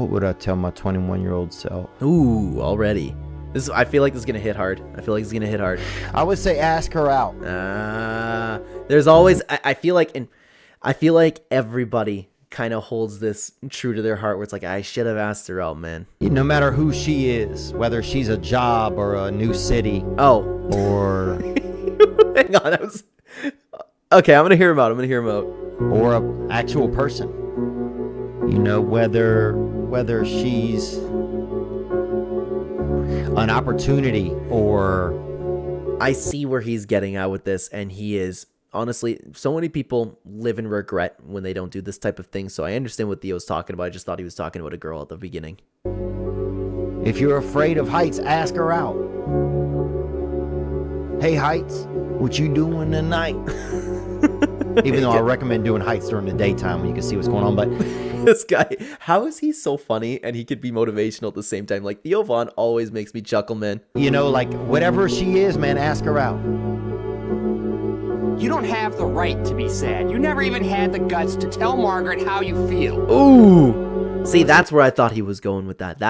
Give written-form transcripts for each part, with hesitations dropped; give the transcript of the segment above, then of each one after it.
What would I tell my 21-year-old self? Ooh, already. I feel like this is gonna hit hard. I would say ask her out. There's always. I feel like everybody kind of holds this true to their heart, where it's like, I should have asked her out, man. No matter who she is, whether she's a job or a new city. Oh. Or. Hang on. Okay, I'm gonna hear him out. Or an actual person. You know, whether she's an opportunity or... I see where he's getting at with this, and he is... Honestly, so many people live in regret when they don't do this type of thing, so I understand what Theo's talking about. I just thought he was talking about a girl at the beginning. If you're afraid of heights, ask her out. Hey, heights, what you doing tonight? Even though I recommend doing heights during the daytime when you can see what's going on, but... This guy, how is he so funny and he could be motivational at the same time? Like, Theo Von always makes me chuckle, man. You know, like, whatever she is, man, ask her out. You don't have the right to be sad. You never even had the guts to tell Margaret how you feel. Ooh. See, that's where I thought he was going with that.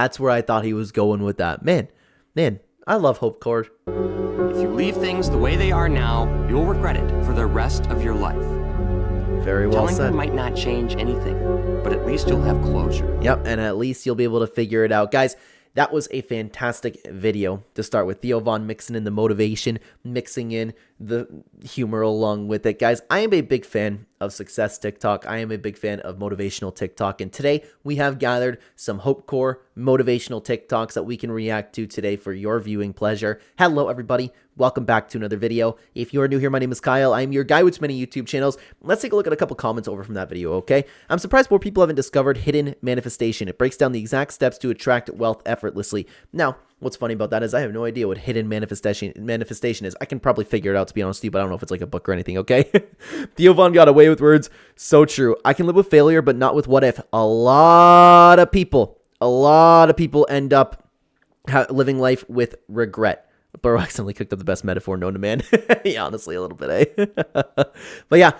Man, I love Hope Cord. If you leave things the way they are now, you'll regret it for the rest of your life. Very well said. said. Telling her might not change anything, but at least you'll have closure. Yep, and at least you'll be able to figure it out. Guys, that was a fantastic video to start with. Theo Von mixing in the motivation, mixing in the humor along with it. Guys, I am a big fan of Success TikTok. I am a big fan of motivational TikTok. And today we have gathered some Hope Core motivational TikToks that we can react to today for your viewing pleasure. Hello, everybody. Welcome back to another video. If you are new here, my name is Kyle. I'm your guy with many YouTube channels. Let's take a look at a couple comments over from that video, okay? I'm surprised more people haven't discovered hidden manifestation. It breaks down the exact steps to attract wealth effortlessly. Now, what's funny about that is I have no idea what hidden manifestation is. I can probably figure it out, to be honest with you, but I don't know if it's like a book or anything, okay? Theo Von got away with words. So true. I can live with failure, but not with what if. A lot of people end up living life with regret. Bro accidentally cooked up the best metaphor known to man. Yeah, honestly, a little bit, eh? But yeah,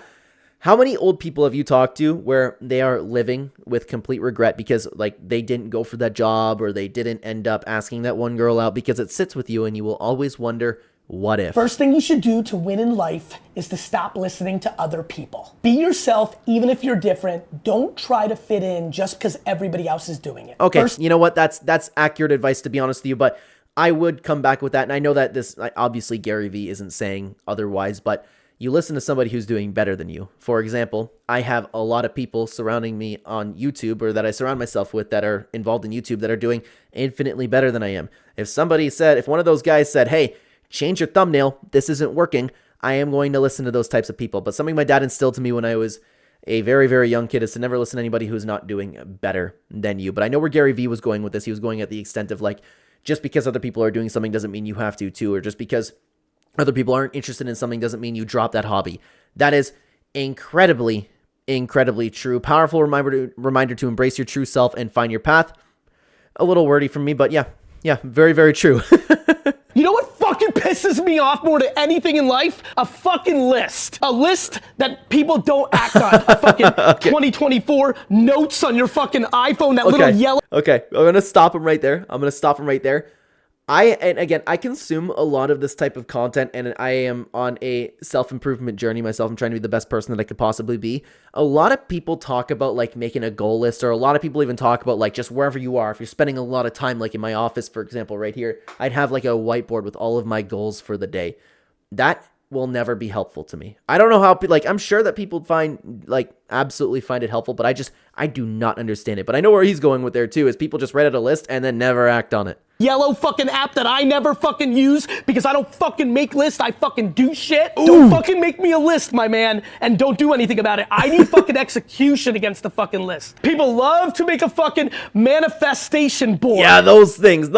how many old people have you talked to where they are living with complete regret because like they didn't go for that job or they didn't end up asking that one girl out, because it sits with you and you will always wonder, what if? First thing you should do to win in life is to stop listening to other people. Be yourself, even if you're different. Don't try to fit in just because everybody else is doing it. Okay, you know what? That's accurate advice, to be honest with you, but I would come back with that. And I know that this, obviously Gary Vee isn't saying otherwise, but you listen to somebody who's doing better than you. For example, I have a lot of people surrounding me on YouTube, or that I surround myself with, that are involved in YouTube, that are doing infinitely better than I am. If one of those guys said, hey, change your thumbnail, this isn't working, I am going to listen to those types of people. But something my dad instilled to me when I was a very, very young kid is to never listen to anybody who's not doing better than you. But I know where Gary Vee was going with this. He was going at the extent of like, just because other people are doing something doesn't mean you have to too, or just because other people aren't interested in something doesn't mean you drop that hobby. That is incredibly, incredibly true. Powerful reminder to embrace your true self and find your path. A little wordy from me, but yeah, very, very true. You know what fucking pisses me off more than anything in life? A fucking list. A list that people don't act on. A fucking okay. 2024 notes on your fucking iPhone, that little yellow. Okay, I'm going to stop him right there. And again, I consume a lot of this type of content, and I am on a self-improvement journey myself. I'm trying to be the best person that I could possibly be. A lot of people talk about like making a goal list, or a lot of people even talk about like just wherever you are. If you're spending a lot of time, like in my office, for example, right here, I'd have like a whiteboard with all of my goals for the day. That will never be helpful to me. I don't know how, like, I'm sure that people absolutely find it helpful, but I do not understand it. But I know where he's going with there too, is people just write out a list and then never act on it. Yellow fucking app that I never fucking use because I don't fucking make lists, I fucking do shit. Ooh. Don't fucking make me a list, my man, and don't do anything about it. I need fucking execution against the fucking list. People love to make a fucking manifestation board. Yeah, those things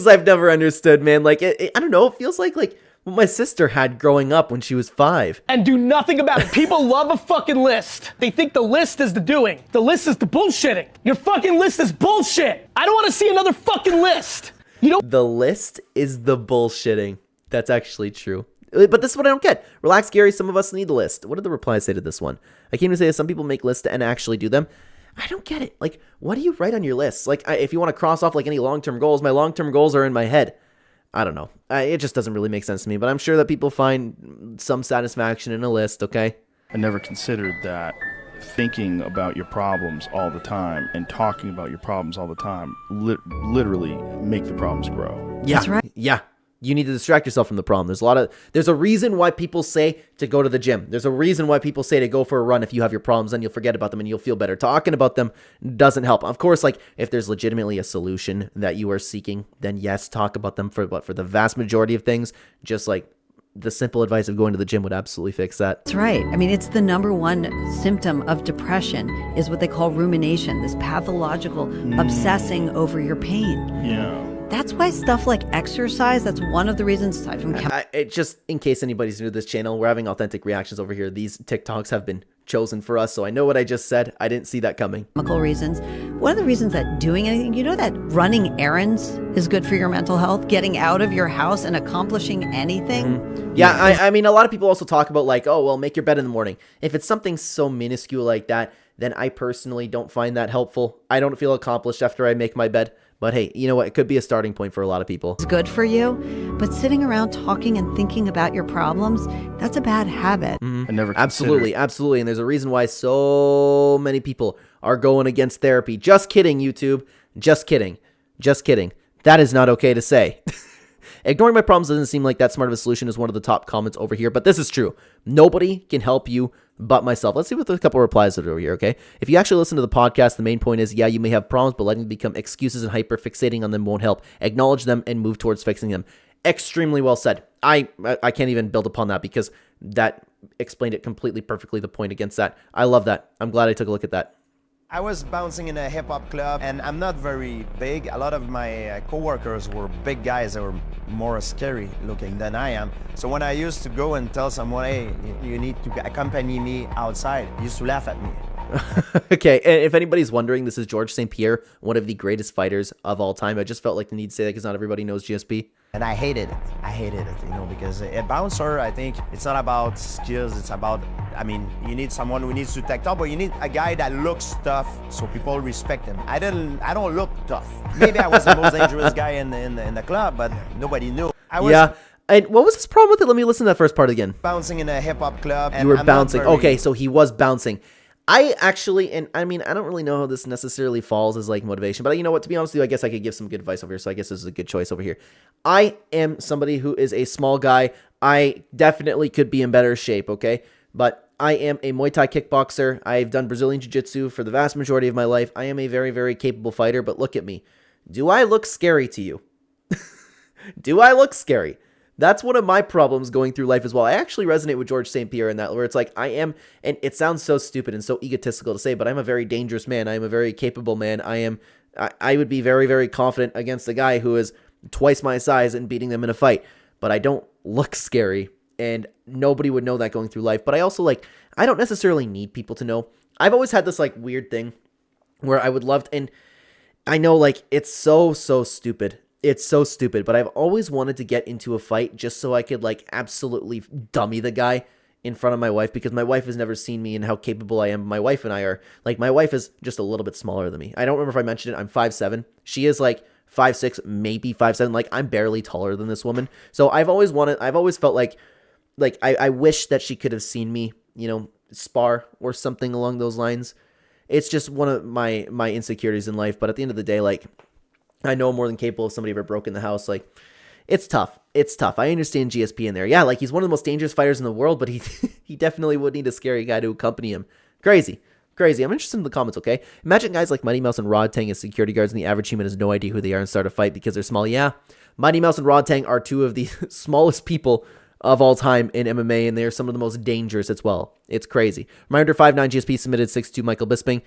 I've never understood, man. Like, I don't know, it feels like what my sister had growing up when she was 5. And do nothing about it. People love a fucking list. They think the list is the doing. The list is the bullshitting. Your fucking list is bullshit. I don't want to see another fucking list. You know, the list is the bullshitting. That's actually true. But this is what I don't get. Relax, Gary. Some of us need a list. What did the reply say to this one? I can't even say that some people make lists and actually do them. I don't get it. Like, what do you write on your list? Like, if you want to cross off like any long-term goals, my long-term goals are in my head. I don't know. It just doesn't really make sense to me, but I'm sure that people find some satisfaction in a list, okay? I never considered that thinking about your problems all the time and talking about your problems all the time literally make the problems grow. Yeah. That's right. Yeah. You need to distract yourself from the problem. There's a reason why people say to go to the gym. There's a reason why people say to go for a run. If you have your problems, then you'll forget about them and you'll feel better. Talking about them doesn't help. Of course, like if there's legitimately a solution that you are seeking, then yes, talk about them. For the vast majority of things, just like the simple advice of going to the gym would absolutely fix that. That's right. I mean, it's the number one symptom of depression is what they call rumination, this pathological obsessing over your pain. Yeah. That's why stuff like exercise, that's one of the reasons, aside from Just in case anybody's new to this channel, we're having authentic reactions over here. These TikToks have been chosen for us, so I know what I just said. I didn't see that coming. chemical reasons. One of the reasons that doing anything, you know that running errands is good for your mental health? Getting out of your house and accomplishing anything? Yeah, I mean, a lot of people also talk about like, oh, well, make your bed in the morning. If it's something so minuscule like that, then I personally don't find that helpful. I don't feel accomplished after I make my bed. But hey, you know what? It could be a starting point for a lot of people. It's good for you, but sitting around talking and thinking about your problems, that's a bad habit. I never Absolutely. And there's a reason why so many people are going against therapy. Just kidding, YouTube. Just kidding. That is not okay to say. Ignoring my problems doesn't seem like that smart of a solution is one of the top comments over here, but this is true. Nobody can help you but myself. Let's see what a couple of replies that are over here, okay? If you actually listen to the podcast, the main point is, yeah, you may have problems, but letting them become excuses and hyper-fixating on them won't help. Acknowledge them and move towards fixing them. Extremely well said. I can't even build upon that because that explained it completely perfectly, the point against that. I love that. I'm glad I took a look at that. I was bouncing in a hip-hop club, and I'm not very big. A lot of my co-workers were big guys that were more scary looking than I am. So when I used to go and tell someone, hey, you need to accompany me outside, he used to laugh at me. Okay, and if anybody's wondering, this is George St. Pierre, one of the greatest fighters of all time. I just felt like the need to say that because not everybody knows GSP. And I hated it, because a bouncer, I think it's not about skills, it's about, I mean, you need someone who needs to take top, but you need a guy that looks tough so people respect him. I don't look tough. Maybe I was the most dangerous guy in the club, but nobody knew. I was And what was his problem with it? Let me listen to that first part again. bouncing in a hip-hop club. And You were I'm not bouncing. very- Okay, so he was bouncing. I actually, and I mean, I don't really know how this necessarily falls as like motivation, but you know what, to be honest with you, I guess I could give some good advice over here, so I guess this is a good choice over here. I am somebody who is a small guy. I definitely could be in better shape, okay? But I am a Muay Thai kickboxer. I've done Brazilian Jiu-Jitsu for the vast majority of my life. I am a very, very capable fighter, but look at me. Do I look scary to you? Do I look scary? That's one of my problems going through life as well. I actually resonate with George St. Pierre in that, where it's like I am, and it sounds so stupid and so egotistical to say, but I'm a very dangerous man. I am a very capable man. I would be very, very confident against a guy who is twice my size and beating them in a fight, but I don't look scary, and nobody would know that going through life. But I also I don't necessarily need people to know. I've always had this weird thing where I would love to, and I know it's so stupid. It's so stupid, but I've always wanted to get into a fight just so I could absolutely dummy the guy in front of my wife, because my wife has never seen me and how capable I am. My wife and I are my wife is just a little bit smaller than me. I don't remember if I mentioned it. I'm 5'7". She is 5'6", maybe 5'7". I'm barely taller than this woman. So I've always felt like I wish that she could have seen me, spar or something along those lines. It's just one of my insecurities in life. But at the end of the day, I know I'm more than capable if somebody ever broke in the house. It's tough. It's tough. I understand GSP in there. Yeah, he's one of the most dangerous fighters in the world, but he definitely would need a scary guy to accompany him. Crazy. I'm interested in the comments, okay? Imagine guys like Mighty Mouse and Rod Tang as security guards, and the average human has no idea who they are and start a fight because they're small. Yeah, Mighty Mouse and Rod Tang are two of the smallest people of all time in MMA, and they're some of the most dangerous as well. It's crazy. Reminder 5'9" GSP submitted 6'2" Michael Bisping.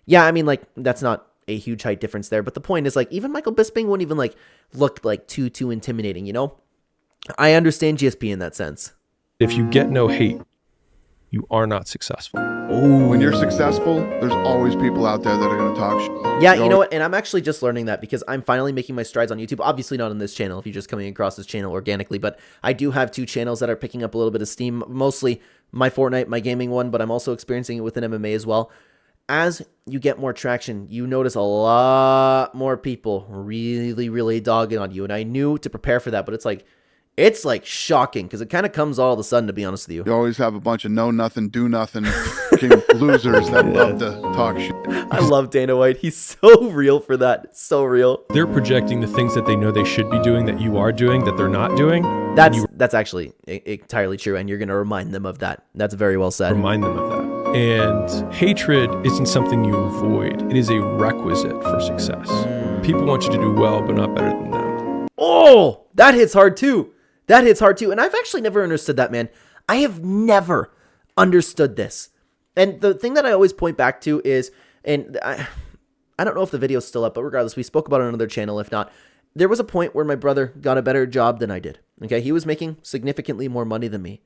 Yeah, I mean, that's not a huge height difference there, but the point is even Michael Bisping wouldn't even look too intimidating, I understand GSP in that sense. If you get no hate, you are not successful. When you're successful, there's always people out there that are going to talk shit. Yeah, you know what? And I'm actually just learning that because I'm finally making my strides on YouTube. Obviously not on this channel if you're just coming across this channel organically, but I do have 2 channels that are picking up a little bit of steam, mostly my Fortnite, my gaming one, but I'm also experiencing it within MMA as well. as you get more traction, you notice a lot more people really dogging on you. And I knew to prepare for that, but it's like shocking because it kind of comes all of a sudden, to be honest with you. You always have a bunch of know nothing, do nothing fucking losers that love to talk shit. I love Dana White. He's so real for that. So real. They're projecting the things that they know they should be doing that you are doing that they're not doing. That's actually entirely true, and you're going to remind them of that. That's very well said. Remind them of that. And hatred isn't something you avoid. It is a requisite for success. People want you to do well, but not better than them. Oh, that hits hard too. That hits hard too. And I've actually never understood that, man. I have never understood this. And the thing that I always point back to is, and I don't know if the video's still up, but regardless, we spoke about it on another channel. If not, there was a point where my brother got a better job than I did. Okay, he was making significantly more money than me.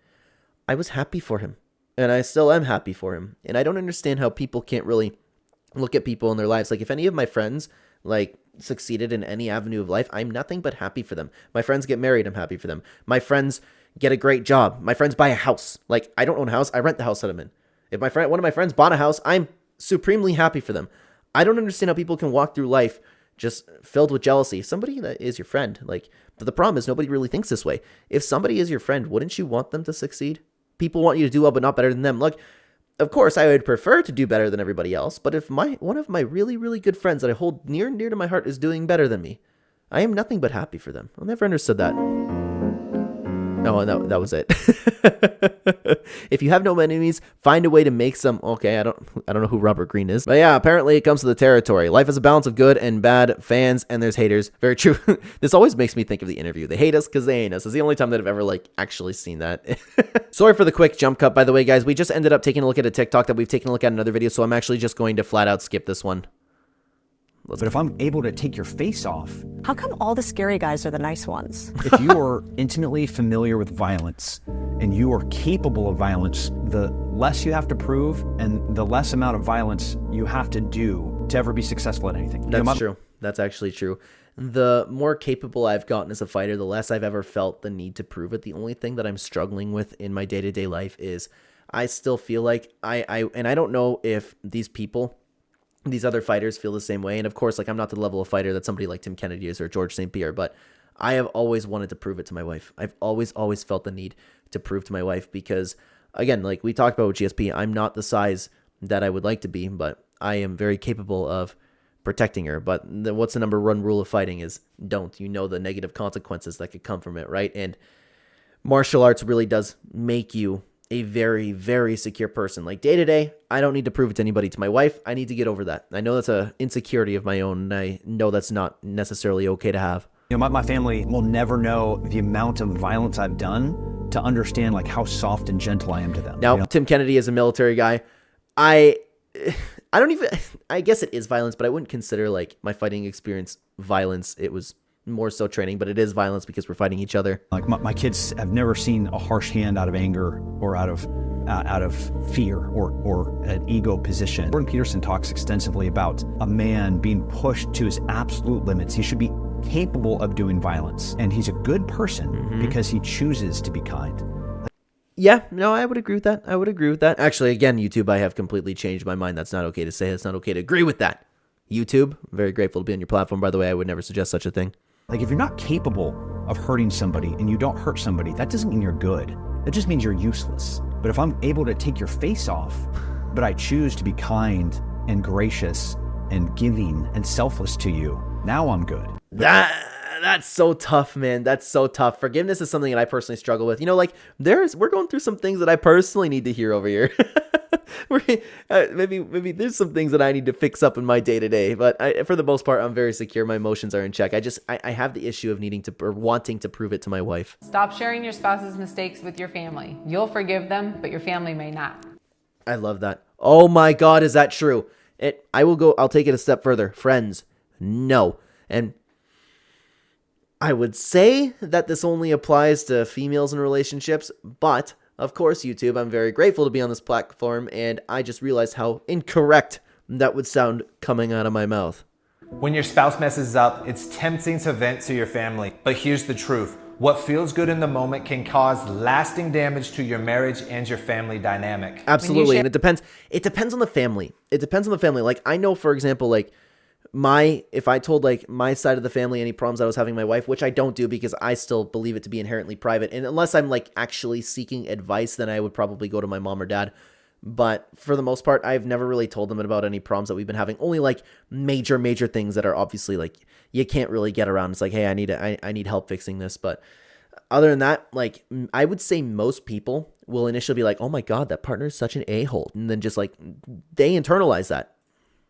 I was happy for him, and I still am happy for him. And I don't understand how people can't really look at people in their lives. Like, if any of my friends, like, succeeded in any avenue of life, I'm nothing but happy for them. My friends get married, I'm happy for them. My friends get a great job. My friends buy a house. Like, I don't own a house, I rent the house that I'm in. If one of my friends bought a house, I'm supremely happy for them. I don't understand how people can walk through life just filled with jealousy. Somebody that is your friend, like, but the problem is nobody really thinks this way. If somebody is your friend, wouldn't you want them to succeed? People want you to do well, but not better than them. Look, of course, I would prefer to do better than everybody else, but if one of my really good friends that I hold near and dear to my heart is doing better than me, I am nothing but happy for them. I never understood that. Oh, that was it. If you have no enemies, find a way to make some. Okay, I don't know who Robert Greene is, but yeah, apparently it comes to the territory. Life is a balance of good and bad fans, and there's haters. Very true. This always makes me think of The Interview. They hate us because they ain't us. It's the only time that I've ever actually seen that. Sorry for the quick jump cut, by the way, guys. We just ended up taking a look at a TikTok that we've taken a look at in another video, so I'm actually just going to flat out skip this one. But if I'm able to take your face off... How come all the scary guys are the nice ones? If you are intimately familiar with violence and you are capable of violence, the less you have to prove and the less amount of violence you have to do to ever be successful at anything. That's true. That's actually true. The more capable I've gotten as a fighter, the less I've ever felt the need to prove it. The only thing that I'm struggling with in my day-to-day life is I still feel like and I don't know if these other fighters feel the same way. And of course, like, I'm not the level of fighter that somebody like Tim Kennedy is or George St. Pierre, but I have always wanted to prove it to my wife. I've always felt the need to prove to my wife because, again, like we talked about with GSP, I'm not the size that I would like to be, but I am very capable of protecting her. But what's the number one rule of fighting is don't. You know the negative consequences that could come from it, right? And martial arts really does make you a very secure person. Like, day to day, I don't need to prove it to anybody. To my wife, I need to get over that. I know that's a insecurity of my own, and I know that's not necessarily okay to have. You know, my family will never know the amount of violence I've done to understand like how soft and gentle I am to them. Now, Tim Kennedy is a military guy. I guess it is violence, but I wouldn't consider like my fighting experience violence. It was more so training, but it is violence because we're fighting each other. Like my kids have never seen a harsh hand out of anger or out of fear or an ego position. Jordan Peterson talks extensively about a man being pushed to his absolute limits. He should be capable of doing violence, and he's a good person because he chooses to be kind. Yeah, no, I would agree with that. Actually, again, YouTube, I have completely changed my mind. That's not okay to say. It's not okay to agree with that. YouTube, I'm very grateful to be on your platform, by the way. I would never suggest such a thing. Like, if you're not capable of hurting somebody and you don't hurt somebody, that doesn't mean you're good. That just means you're useless. But if I'm able to take your face off, but I choose to be kind and gracious and giving and selfless to you, now I'm good. That's so tough, man. That's so tough. Forgiveness is something that I personally struggle with. You know, like, we're going through some things that I personally need to hear over here. Maybe there's some things that I need to fix up in my day-to-day, but for the most part, I'm very secure. My emotions are in check. I have the issue of wanting to prove it to my wife. Stop sharing your spouse's mistakes with your family. You'll forgive them, but your family may not. I love that. Oh my God, is that true? I'll take it a step further. Friends, no. And I would say that this only applies to females in relationships, but of course, YouTube, I'm very grateful to be on this platform, and I just realized how incorrect that would sound coming out of my mouth. When your spouse messes up, it's tempting to vent to your family, but here's the truth. What feels good in the moment can cause lasting damage to your marriage and your family dynamic. Absolutely. And it depends on the family. It depends on the family. Like, I know, for example, like, if I told like my side of the family any problems I was having with my wife, which I don't do because I still believe it to be inherently private. And unless I'm like actually seeking advice, then I would probably go to my mom or dad. But for the most part, I've never really told them about any problems that we've been having. Only like major things that are obviously like you can't really get around. It's like, hey, I need help fixing this. But other than that, like, I would say most people will initially be like, oh my God, that partner is such an a-hole. And then just like they internalize that.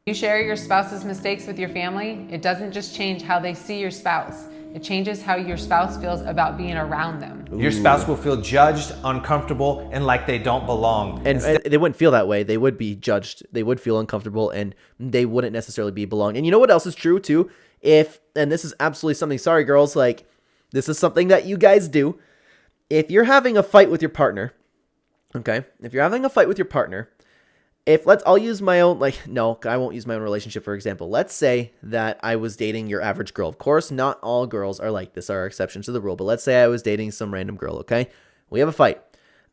You share your spouse's mistakes with your family, it doesn't just change how they see your spouse. It changes how your spouse feels about being around them. Your spouse will feel judged, uncomfortable, and like they don't belong. And they wouldn't feel that way. They would be judged. They would feel uncomfortable, and they wouldn't necessarily be belonged. And you know what else is true too? And this is absolutely something, sorry girls, like this is something that you guys do. If you're having a fight with your partner, okay? If you're having a fight with your partner, I'll use my own, like, no, I won't use my own relationship, for example. Let's say that I was dating your average girl. Of course, not all girls are like this, are exceptions to the rule. But let's say I was dating some random girl, okay? We have a fight.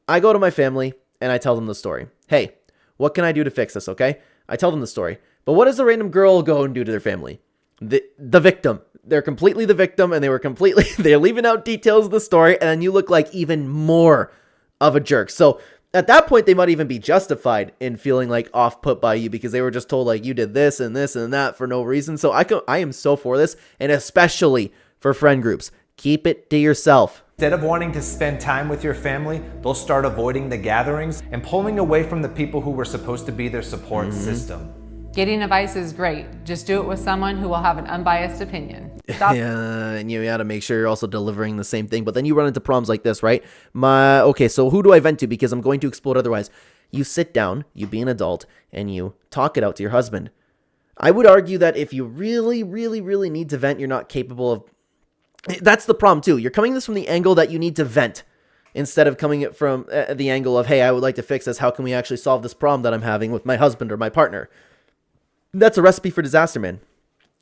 I go to my family and I tell them the story. Hey, what can I do to fix this, okay? I tell them the story. But what does the random girl go and do to their family? The victim. They're completely the victim, and they're leaving out details of the story, and then you look like even more of a jerk. So at that point, they might even be justified in feeling like off-put by you because they were just told like you did this and that for no reason. So I am so for this, and especially for friend groups. Keep it to yourself. Instead of wanting to spend time with your family, they'll start avoiding the gatherings and pulling away from the people who were supposed to be their support system. Getting advice is great. Just do it with someone who will have an unbiased opinion. Stop. Yeah, and you got to make sure you're also delivering the same thing. But then you run into problems like this, right? Okay, so who do I vent to? Because I'm going to explode otherwise. You sit down, you be an adult, and you talk it out to your husband. I would argue that if you really need to vent, you're not capable of... That's the problem, too. You're coming this from the angle that you need to vent, instead of coming it from the angle of, hey, I would like to fix this. How can we actually solve this problem that I'm having with my husband or my partner? That's a recipe for disaster, man.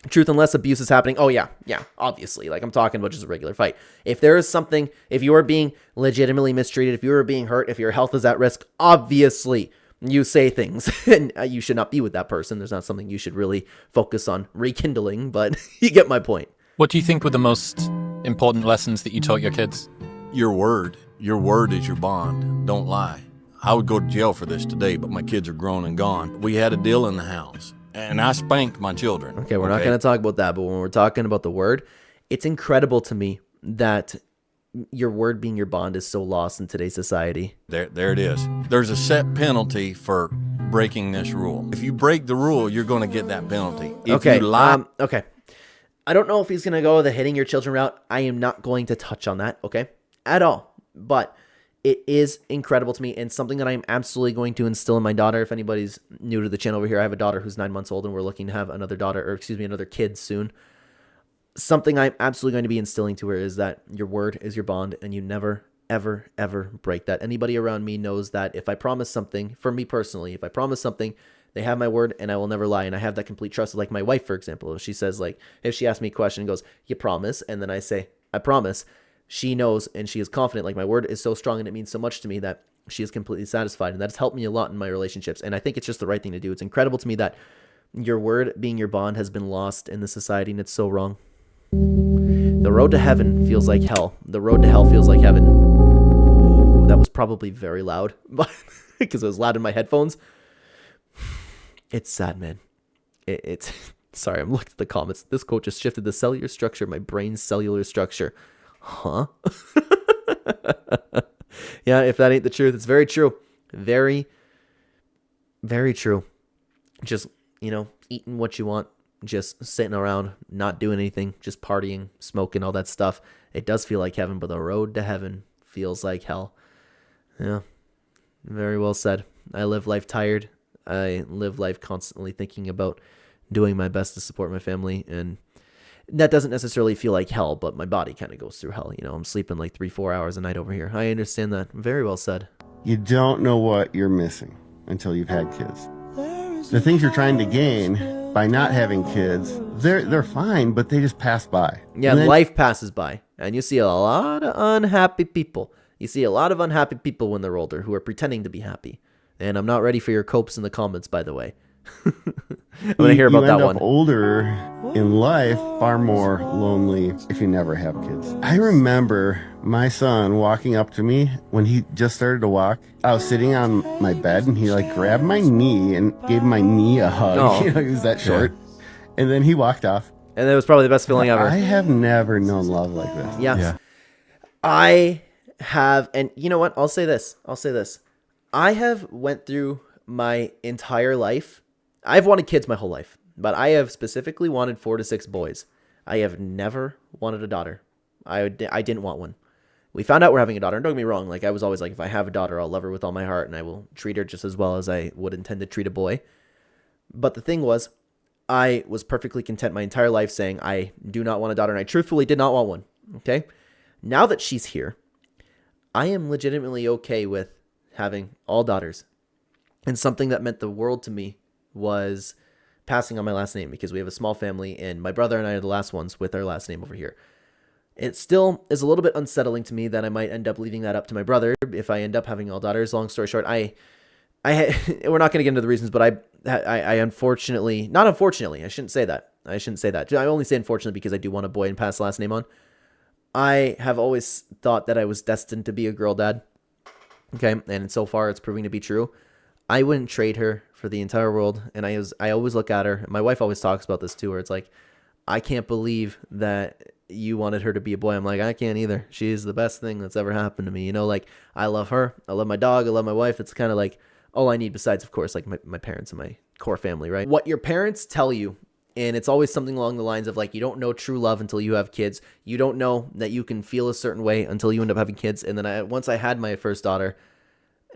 Truth, unless abuse is happening. Oh, yeah, obviously. Like, I'm talking about just a regular fight. If there is something, if you are being legitimately mistreated, if you are being hurt, if your health is at risk, obviously you say things. And you should not be with that person. There's not something you should really focus on rekindling, but you get my point. What do you think were the most important lessons that you taught your kids? Your word. Your word is your bond. Don't lie. I would go to jail for this today, but my kids are grown and gone. We had a deal in the house. And I spanked my children. Okay, we're not going to talk about that, but when we're talking about the word, it's incredible to me that your word being your bond is so lost in today's society. There it is. There's a set penalty for breaking this rule. If you break the rule, you're going to get that penalty. If you lie... Okay. I don't know if he's going to go the hitting your children route. I am not going to touch on that, okay? At all. But it is incredible to me and something that I'm absolutely going to instill in my daughter. If anybody's new to the channel over here, I have a daughter who's 9 months old, and we're looking to have another kid soon. Something I'm absolutely going to be instilling to her is that your word is your bond, and you never, ever, ever break that. Anybody around me knows that if I promise something, for me personally, if I promise something, they have my word, and I will never lie. And I have that complete trust. Like my wife, for example, she says, like, if she asks me a question and goes, you promise? And then I say, I promise. She knows, and she is confident. Like, my word is so strong and it means so much to me that she is completely satisfied. And that's helped me a lot in my relationships. And I think it's just the right thing to do. It's incredible to me that your word being your bond has been lost in the society, and it's so wrong. The road to heaven feels like hell. The road to hell feels like heaven. Ooh, that was probably very loud, but because it was loud in my headphones. It's sad, man. It's sorry, I'm looking at the comments. This quote just shifted the cellular structure of my brain's cellular structure. Huh? Yeah, if that ain't the truth, it's very true. Very, very true. Just, eating what you want, just sitting around, not doing anything, just partying, smoking, all that stuff. It does feel like heaven, but the road to heaven feels like hell. Yeah, very well said. I live life tired. I live life constantly thinking about doing my best to support my family, and that doesn't necessarily feel like hell, but my body kind of goes through hell. I'm sleeping like 3-4 hours a night over here. I understand that. Very well said. You don't know what you're missing until you've had kids. The things you're trying to gain by not having kids, they're fine, but they just pass by. Yeah, life passes by. And you see a lot of unhappy people. You see a lot of unhappy people when they're older who are pretending to be happy. And I'm not ready for your copes in the comments, by the way. I'm going to hear about that you one. end up older in life, far more lonely if you never have kids. I remember my son walking up to me when he just started to walk. I was sitting on my bed and he like grabbed my knee and gave my knee a hug. Oh. You know, he was that short. And then he walked off. And it was probably the best feeling ever. I have never known love like this. Yeah. I have, and you know what? I'll say this. I have went through my entire life. I've wanted kids my whole life, but I have specifically wanted 4 to 6 boys. I have never wanted a daughter. I didn't want one. We found out we're having a daughter. And don't get me wrong. Like, I was always like, if I have a daughter, I'll love her with all my heart and I will treat her just as well as I would intend to treat a boy. But the thing was, I was perfectly content my entire life saying I do not want a daughter, and I truthfully did not want one. Okay? Now that she's here, I am legitimately okay with having all daughters. And something that meant the world to me was passing on my last name, because we have a small family and my brother and I are the last ones with our last name over here. It still is a little bit unsettling to me that I might end up leaving that up to my brother if I end up having all daughters. Long story short, we're not going to get into the reasons, but I unfortunately, not unfortunately, I shouldn't say that. I only say unfortunately because I do want a boy and pass the last name on. I have always thought that I was destined to be a girl dad. Okay. And so far it's proving to be true. I wouldn't trade her for the entire world. And I always look at her. My wife always talks about this too, where it's like, I can't believe that you wanted her to be a boy. I'm like, I can't either. She's the best thing that's ever happened to me. You know, like, I love her. I love my dog. I love my wife. It's kind of like all I need besides, of course, like my parents and my core family, right? What your parents tell you, and it's always something along the lines of like, you don't know true love until you have kids. You don't know that you can feel a certain way until you end up having kids. And then once I had my first daughter,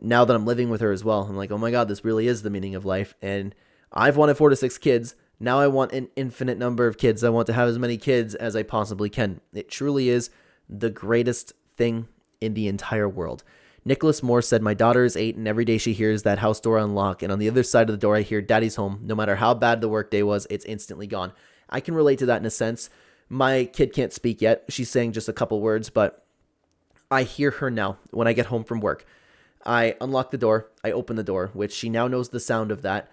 now that I'm living with her as well, I'm like, oh my God, this really is the meaning of life. And I've wanted 4 to 6 kids. Now I want an infinite number of kids. I want to have as many kids as I possibly can. It truly is the greatest thing in the entire world. Nicholas Moore said, my daughter is 8 and every day she hears that house door unlock. And on the other side of the door, I hear daddy's home. No matter how bad the workday was, it's instantly gone. I can relate to that in a sense. My kid can't speak yet. She's saying just a couple words, but I hear her now when I get home from work. I unlock the door. I open the door, which she now knows the sound of that.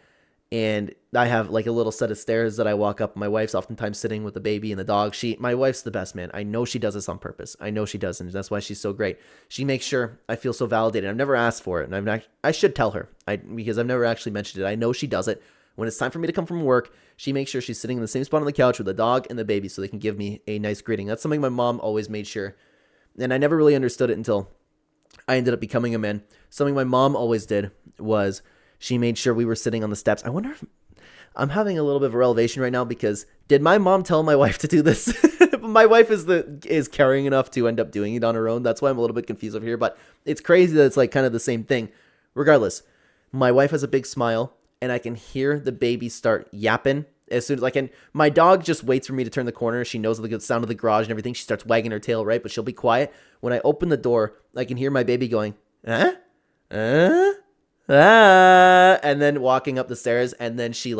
And I have like a little set of stairs that I walk up. My wife's oftentimes sitting with the baby and the dog. My wife's the best, man. I know she does this on purpose. I know she does, and that's why she's so great. She makes sure I feel so validated. I've never asked for it, and I should tell her because I've never actually mentioned it. I know she does it. When it's time for me to come from work, she makes sure she's sitting in the same spot on the couch with the dog and the baby so they can give me a nice greeting. That's something my mom always made sure, and I never really understood it until I ended up becoming a man. Something my mom always did was she made sure we were sitting on the steps. I wonder if I'm having a little bit of a revelation right now, because did my mom tell my wife to do this? My wife is caring enough to end up doing it on her own. That's why I'm a little bit confused over here, but it's crazy that it's like kind of the same thing. Regardless, my wife has a big smile and I can hear the baby start yapping as soon as I can. My dog just waits for me to turn the corner. She knows the good sound of the garage and everything. She starts wagging her tail, right? But she'll be quiet. When I open the door, I can hear my baby going, and then walking up the stairs, and then she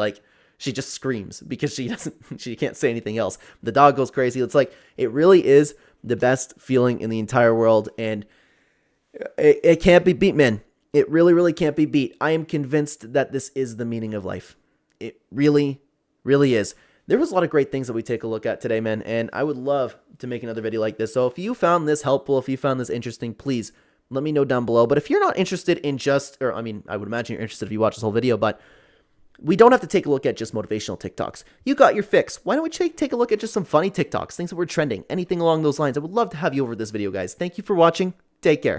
just screams because she can't say anything else. The dog goes crazy. It's like, it really is the best feeling in the entire world, and it can't be beat, man. It really, really can't be beat. I am convinced that this is the meaning of life. It really, really is. There was a lot of great things that we take a look at today, man, and I would love to make another video like this. So if you found this helpful, if you found this interesting, please let me know down below. But if you're not interested in I would imagine you're interested if you watch this whole video, but we don't have to take a look at just motivational TikToks. You got your fix. Why don't we take a look at just some funny TikToks, things that were trending, anything along those lines. I would love to have you over this video, guys. Thank you for watching. Take care.